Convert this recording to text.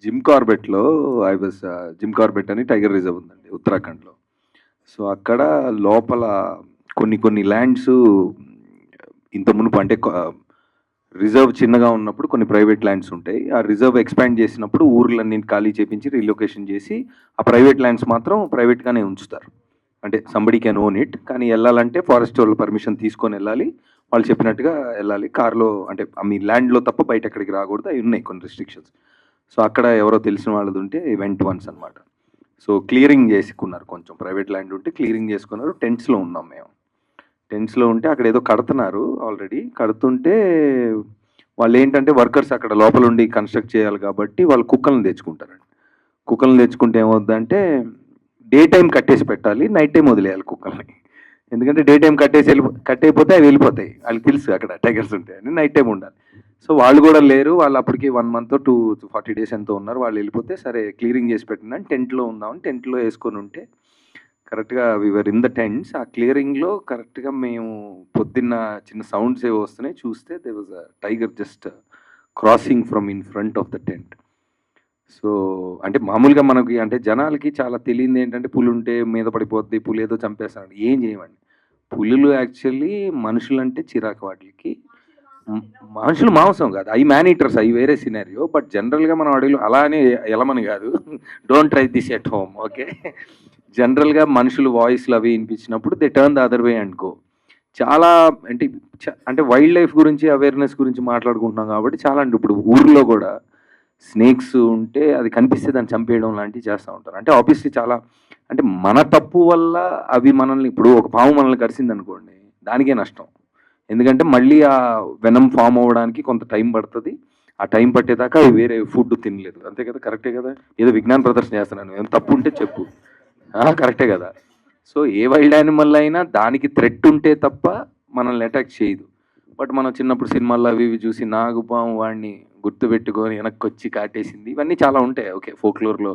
Gym కార్బెట్‌లో Jim Corbett అని tiger reserve ఉందండి ఉత్తరాఖండ్‌లో. సో, అక్కడ లోపల కొన్ని కొన్ని ల్యాండ్సు ఇంత మునుపు అంటే రిజర్వ్ చిన్నగా ఉన్నప్పుడు కొన్ని ప్రైవేట్ ల్యాండ్స్ ఉంటాయి. ఆ రిజర్వ్ ఎక్స్‌పాండ్ చేసినప్పుడు ఊర్లన్నిటిని ఖాళీ చేపించి రీలొకేషన్ చేసి, ఆ ప్రైవేట్ ల్యాండ్స్ మాత్రం ప్రైవేట్‌గానే ఉంచుతారు. అంటే సంబడీ కెన్ ఓన్ ఇట్. కానీ ఎళ్ళాలంటే ఫారెస్ట్ వాళ్ళ పర్మిషన్ తీసుకొనెళ్ళాలి. వాళ్ళు చెప్పినట్టుగా ఎళ్ళాలి. కార్‌లో అంటే మీ ల్యాండ్‌లో తప్ప బయటెక్కడికి రాకూడదు. అయి ఉన్నాయి కొన్ని రిస్ట్రిక్షన్స్. సో, అక్కడ ఎవరో తెలిసిన వాళ్ళదుంటే వెంట్ వన్స్ అనమాట. సో, క్లియరింగ్ చేసుకున్నారు కొంచెం. ప్రైవేట్ ల్యాండ్ ఉంటే క్లియరింగ్ చేసుకున్నారు. టెంట్స్‌లో ఉన్నాం మేము. టెంట్స్‌లో ఉంటే అక్కడేదో కడతన్నారు ఆల్రెడీ. కడుతుంటే వాళ్ళేంటంటే వర్కర్స్ అక్కడ లోపలుండి కన్‌స్ట్రక్ట్ చేయాలి కాబట్టి వాళ్ళు కుక్కల్ని తెచ్చుకుంటారండి. కుక్కల్ని తెచ్చుకుంటే ఏమవుద్దంటే డే టైమ్ కట్టేసి పెట్టాలి. నైట్ టైమ్ వదిలేయాలి కుక్కల్ని. ఎందుకంటే డే టైమ్ కట్టయిపోతే అవి వెళ్ళిపోతాయి. ఆళ్ళకి తెలుసు అక్కడ టైగర్స్ ఉంటాయని. నైట్ టైమ్ ఉండాలి. సో, వాళ్ళు గూడా లేరు. వాళ్ళు అప్పటికి 1 మంతో 40 డేస్ ఎంతో ఉన్నారు. వాళ్ళు వెళ్ళిపోతే సరే క్లియరింగ్ చేసి పెట్టండని టెంట్‌లో ఉందామని టెంట్‌లో యేసుకొనుంటే కరెక్ట్‌గా వి వర్ ఇన్ ద టెంట్స్. ఆ క్లియరింగ్‌లో కరెక్ట్‌గా మేము పొద్దున్న చిన్న సౌండ్స్ ఏవో వస్తున్నాయి. చూస్తే there was a tiger just crossing from in front of the tent. So, అంటే మామూలుగా మనకి అంటే జనాలకి చాలా తెలియనిదేంటంటే పులుంటే మీద పడిపోద్ది, పులేదో చంపేస్తాడు. ఏం చేయమండి. పులులు యాక్చువల్లీ మనుషులంటే చిరాకు వాటిలికి. హ్మ్. మనుషులు మాంసం కాదు. అయి మ్యాన్ ఈటర్స్ అయి వేరే సినారియో. బట్ జనరల్‌గా మనం అడవిలో అలా అని ఎలమని కాదు. Don't try this at home. Okay. జనరల్‌గా మనుషులు వాయిస్‌లు అవి వినిపించినప్పుడు they turn the other way and go. చాలా అంటే అంటే వైల్డ్ లైఫ్ గురించి అవేర్‌నెస్ గురించి మాట్లాడుకుంటున్నాం కాబట్టి చాలా అంటే ఇప్పుడు ఊర్లో కూడా స్నేక్స్ ఉంటే అది కనిపిస్తే దాన్ని చంపేయడం లాంటివి చేస్తా ఉంటారు. అంటే ఆబ్వియస్‌లీ చాలా అంటే మన తప్పు వల్ల అవి మనల్ని ఇప్పుడు ఒక పాము మనల్ని కరిసిందనుకోండి, దానికే నష్టం. ఎందుకంటే మళ్ళీ ఆ వెనమ్ ఫార్మ్ అవ్వడానికి కొంత టైం పడతది. ఆ టైం పట్టేదాకా అవి వేరే ఫుడ్ తినలేదు. అంతే కదా! కరెక్టే కదా! ఏదో విజ్ఞాన ప్రదర్శన చేస్తున్నాను. ఏమైనా తప్పు ఉంటే చెప్పు. కరెక్టే కదా! సో, ఏ వైల్డ్ యానిమల్ అయినా దానికి థ్రెట్ ఉంటే తప్ప మనల్ని అటాక్ చేయదు. బట్ మనం చిన్నప్పుడు సినిమాల్లో అవి ఇవి చూసి నాగుపాము వాడిని గుర్తుపెట్టుకొని వెనక్కొచ్చి కాటేసింది. ఇవన్నీ చాలా ఉంటాయి. ఓకే. ఫోక్‌లోర్‌లో